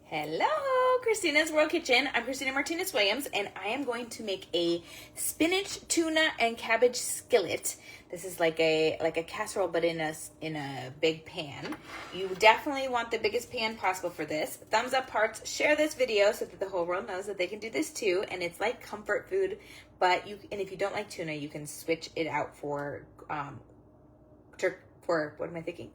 Hello, Christina's World Kitchen. I'm Christina Martinez Williams, and I am going to make a spinach, tuna, and cabbage skillet. This is like a casserole, but in a big pan. You definitely want the biggest pan possible for this. Thumbs up, hearts, share this video so that the whole world knows that they can do this too. And it's like comfort food, and if you don't like tuna, you can switch it out for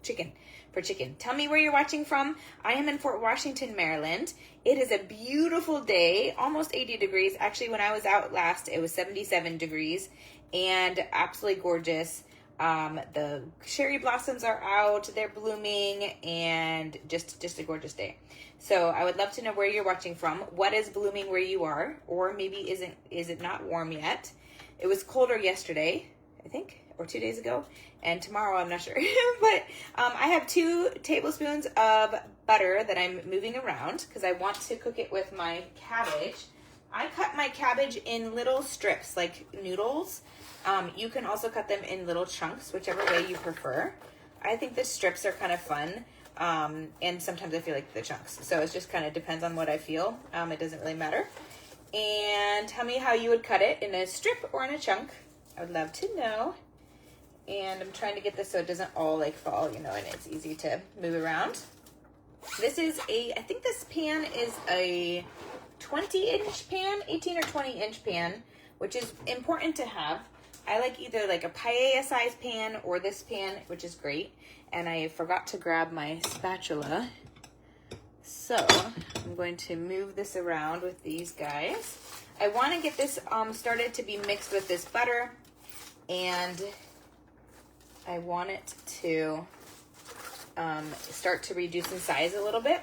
chicken. For chicken. Tell me where you're watching from. I am in Fort Washington, Maryland. It is a beautiful day, almost 80 degrees. Actually, when I was out last, it was 77 degrees and absolutely gorgeous. The cherry blossoms are out, they're blooming, and just a gorgeous day. So I would love to know where you're watching from. What is blooming where you are? Or maybe is it not warm yet? It was colder yesterday, I think, or 2 days ago, and tomorrow I'm not sure. But I have 2 tablespoons of butter that I'm moving around because I want to cook it with my cabbage. I cut my cabbage in little strips like noodles. You can also cut them in little chunks, whichever way you prefer. I think the strips are kind of fun, and sometimes I feel like the chunks. So it just kind of depends on what I feel. It doesn't really matter. And tell me how you would cut it, in a strip or in a chunk. I would love to know. And I'm trying to get this so it doesn't all like fall, and it's easy to move around. This is I think this pan is a 20-inch pan, 18 or 20-inch pan, which is important to have. I like either like a paella size pan or this pan, which is great. And I forgot to grab my spatula. So I'm going to move this around with these guys. I want to get this started to be mixed with this butter, and I want it to start to reduce in size a little bit.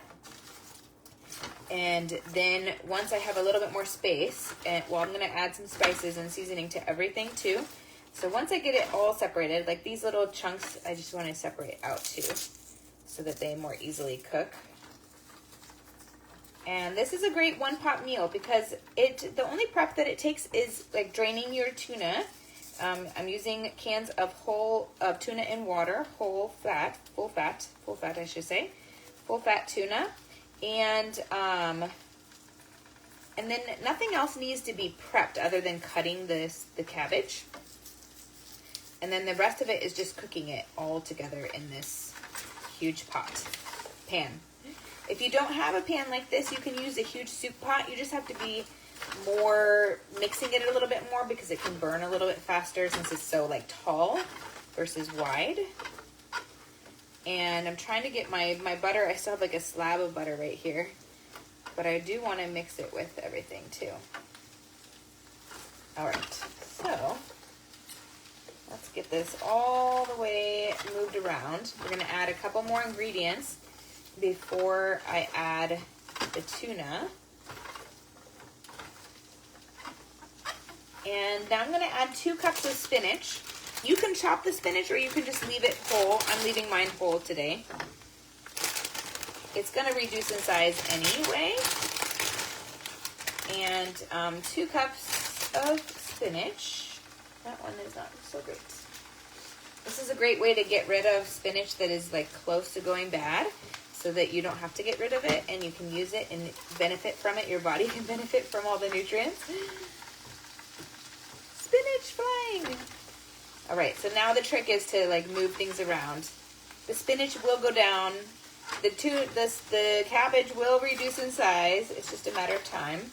And then once I have a little bit more space, I'm going to add some spices and seasoning to everything too. So once I get it all separated, like these little chunks, I just want to separate out too so that they more easily cook. And this is a great one-pot meal because the only prep that it takes is like draining your tuna. I'm using cans of tuna in water, full fat tuna, and then nothing else needs to be prepped other than cutting the cabbage, and then the rest of it is just cooking it all together in this huge pan. If you don't have a pan like this, you can use a huge soup pot. You just have to be mixing it a little bit more because it can burn a little bit faster since it's so like tall versus wide. And I'm trying to get my butter. I still have like a slab of butter right here, but I do want to mix it with everything too. All right, so let's get this all the way moved around. We're gonna add a couple more ingredients before I add the tuna. And now I'm going to add 2 cups of spinach. You can chop the spinach or you can just leave it whole. I'm leaving mine whole today. It's going to reduce in size anyway. And 2 cups of spinach. That one is not so great. This is a great way to get rid of spinach that is like close to going bad, so that you don't have to get rid of it and you can use it and benefit from it. Your body can benefit from all the nutrients. Spinach flying. All right, so now the trick is to like move things around. The spinach will go down. The cabbage will reduce in size. It's just a matter of time.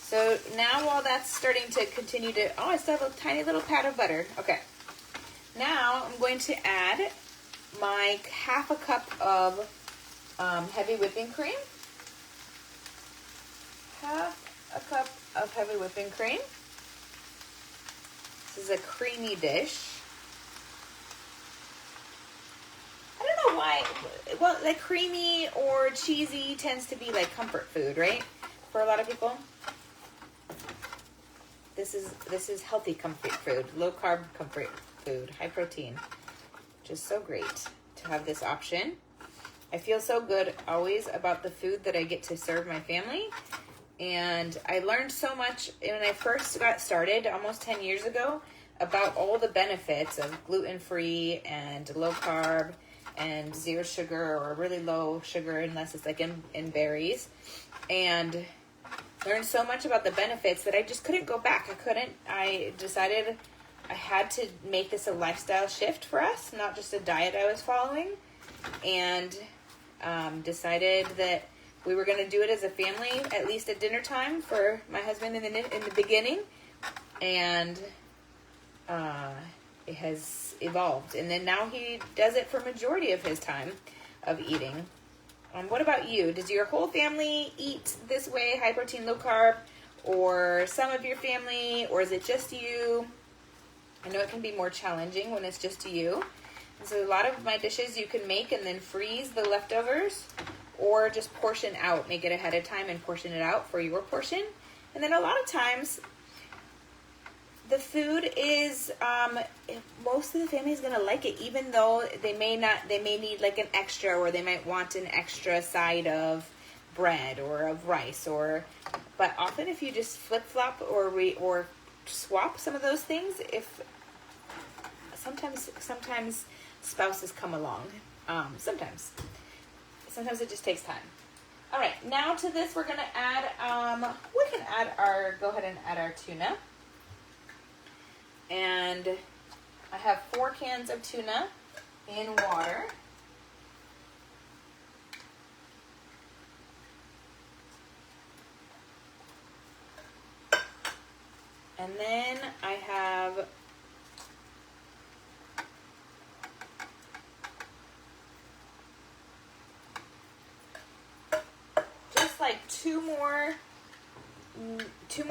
So now while that's starting to continue to, I still have a tiny little pat of butter. Okay. Now I'm going to add my half a cup of heavy whipping cream. Half a cup of heavy whipping cream. This is a creamy dish. I don't know why. Well, like creamy or cheesy tends to be like comfort food, right? For a lot of people. This is healthy comfort food, low carb comfort food, high protein. Just so great to have this option. I feel so good always about the food that I get to serve my family. And I learned so much when I first got started almost 10 years ago about all the benefits of gluten-free and low carb and 0 sugar or really low sugar unless it's like in berries. And learned so much about the benefits that I just couldn't go back. I decided I had to make this a lifestyle shift for us, not just a diet I was following. And decided that we were going to do it as a family, at least at dinner time for my husband in the beginning. And it has evolved. And then now he does it for majority of his time of eating. What about you? Does your whole family eat this way, high protein, low carb, or some of your family, or is it just you? I know it can be more challenging when it's just you. And so a lot of my dishes you can make and then freeze the leftovers, or just portion out. Make it ahead of time and portion it out for your portion. And then a lot of times, the food is, most of the family is going to like it, even though they may need like an extra, or they might want an extra side of bread or of rice, but often if you just flip-flop or swap some of those things, sometimes spouses come along, sometimes it just takes time. All right, now to this we're going to add, go ahead and add our tuna. And I have 4 cans of tuna in water. And then I have just like two more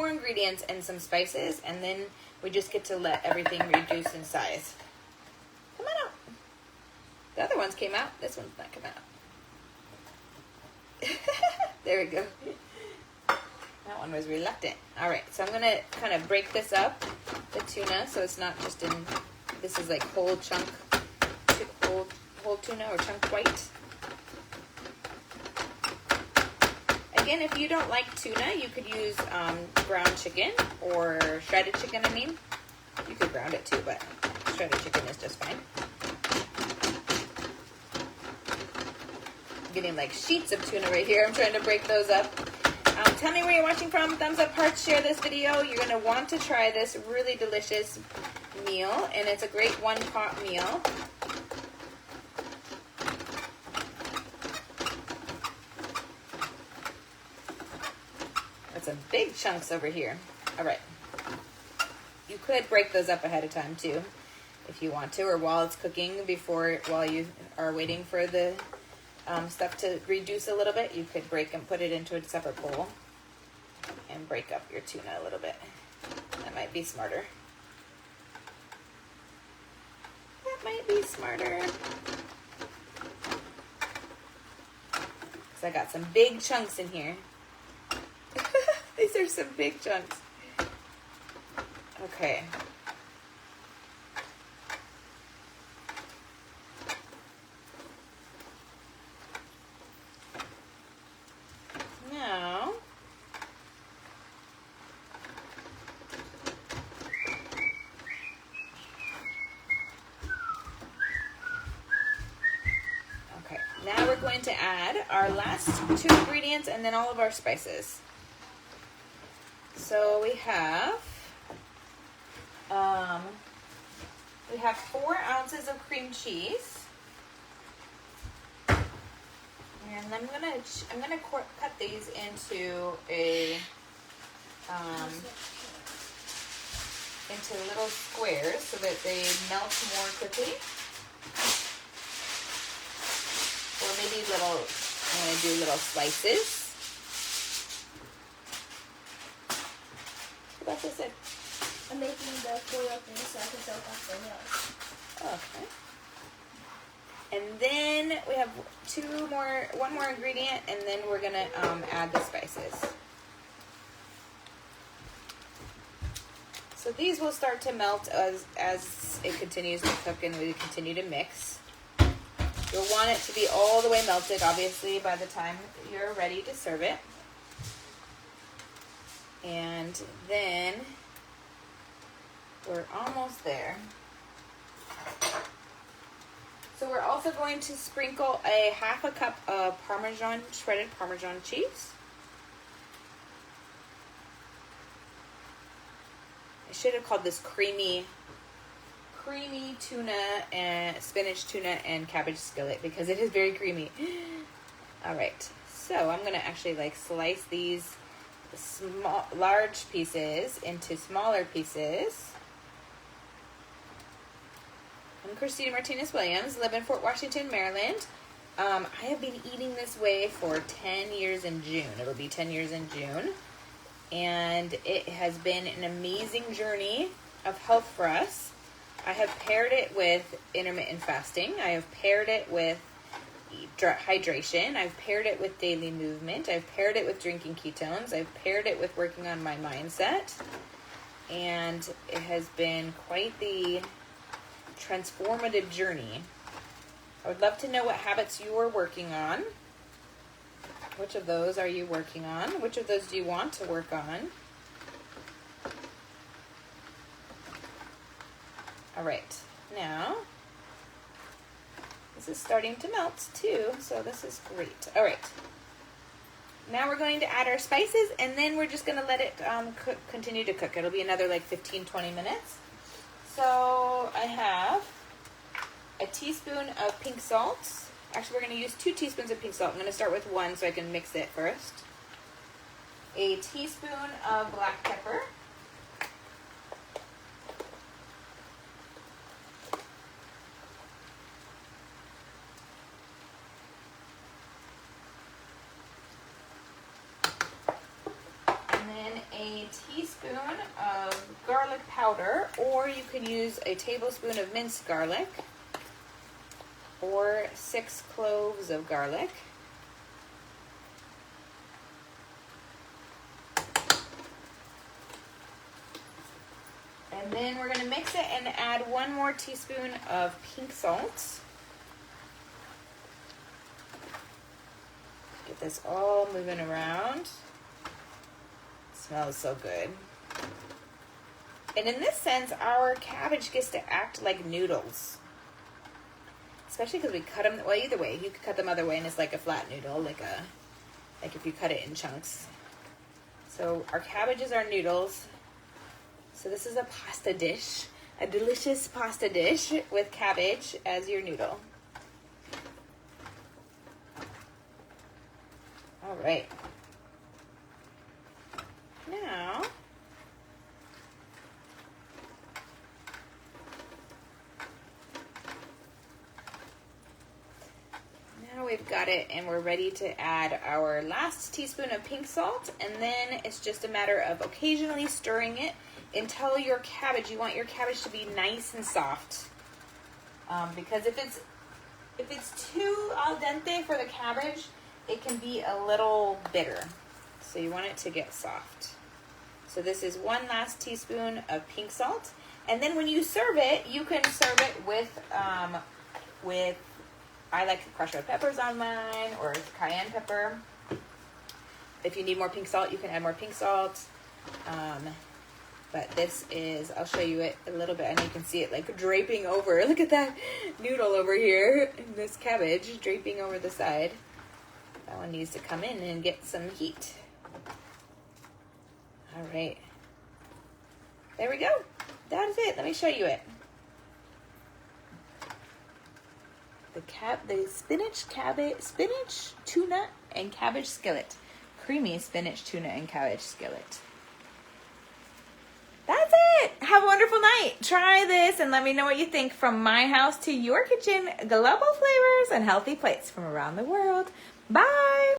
ingredients and some spices, and then we just get to let everything reduce in size. Come on out. The other ones came out. This one's not come out. There we go. That one was reluctant. All right, so I'm going to kind of break this up, the tuna, so it's not just in, this is like whole chunk, whole tuna or chunk white. Again, if you don't like tuna, you could use ground chicken or shredded chicken, I mean. You could ground it too, but shredded chicken is just fine. I'm getting like sheets of tuna right here. I'm trying to break those up. Tell me where you're watching from. Thumbs up, hearts, share this video. You're going to want to try this really delicious meal, and it's a great one-pot meal. Some big chunks over here. All right. You could break those up ahead of time too, if you want to, or while it's cooking, while you are waiting for the stuff to reduce a little bit, you could break and put it into a separate bowl and break up your tuna a little bit. That might be smarter. Because I got some big chunks in here. These are some big chunks. Okay. Now, we're going to add our last 2 ingredients and then all of our spices. So we have 4 ounces of cream cheese, and I'm gonna cut these into little squares so that they melt more quickly, or maybe I'm gonna do little slices. What is it? I'm making the foil thing so I can soak up the milk. Okay. And then we have one more ingredient, and then we're gonna add the spices. So these will start to melt as it continues to cook and we continue to mix. You'll want it to be all the way melted, obviously, by the time you're ready to serve it. And then we're almost there. So we're also going to sprinkle a half a cup of shredded Parmesan cheese. I should have called this creamy tuna and spinach tuna and cabbage skillet because it is very creamy. All right, so I'm gonna actually like slice these large pieces into smaller pieces. I'm Christina Martinez-Williams, live in Fort Washington, Maryland. I have been eating this way for 10 years in June. It'll be 10 years in June. And it has been an amazing journey of health for us. I have paired it with intermittent fasting. I have paired it with hydration. I've paired it with daily movement. I've paired it with drinking ketones. I've paired it with working on my mindset. And it has been quite the transformative journey. I would love to know what habits you are working on. Which of those are you working on? Which of those do you want to work on? All right, now this is starting to melt too, so this is great. All right, now we're going to add our spices, and then we're just going to let it continue to cook. It'll be another like 15-20 minutes. So I have a teaspoon of pink salt. Actually, we're going to use 2 teaspoons of pink salt. I'm going to start with 1 so I can mix it first. A teaspoon of black pepper. And then a teaspoon of garlic powder, or you can use a tablespoon of minced garlic, or 6 cloves of garlic. And then we're going to mix it and add 1 more teaspoon of pink salt. Get this all moving around. It smells so good. And in this sense, our cabbage gets to act like noodles. Especially because we cut them, well, either way. You could cut them other way and it's like a flat noodle, like if you cut it in chunks. So our cabbages are noodles. So this is a pasta dish, a delicious pasta dish with cabbage as your noodle. All right. Now, we've got it, and we're ready to add our last teaspoon of pink salt, and then it's just a matter of occasionally stirring it until you want your cabbage to be nice and soft. Because if it's too al dente for the cabbage, it can be a little bitter. So you want it to get soft. So this is 1 last teaspoon of pink salt, and then when you serve it, you can serve it with I like crushed red peppers on mine, or cayenne pepper. If you need more pink salt, you can add more pink salt. But this is, I'll show you it a little bit. I know you can see it like draping over. Look at that noodle over here. This cabbage draping over the side. That one needs to come in and get some heat. All right. There we go. That is it. Let me show you it. The spinach, tuna, and cabbage skillet. Creamy spinach, tuna, and cabbage skillet. That's it. Have a wonderful night. Try this and let me know what you think. From my house to your kitchen, global flavors and healthy plates from around the world. Bye.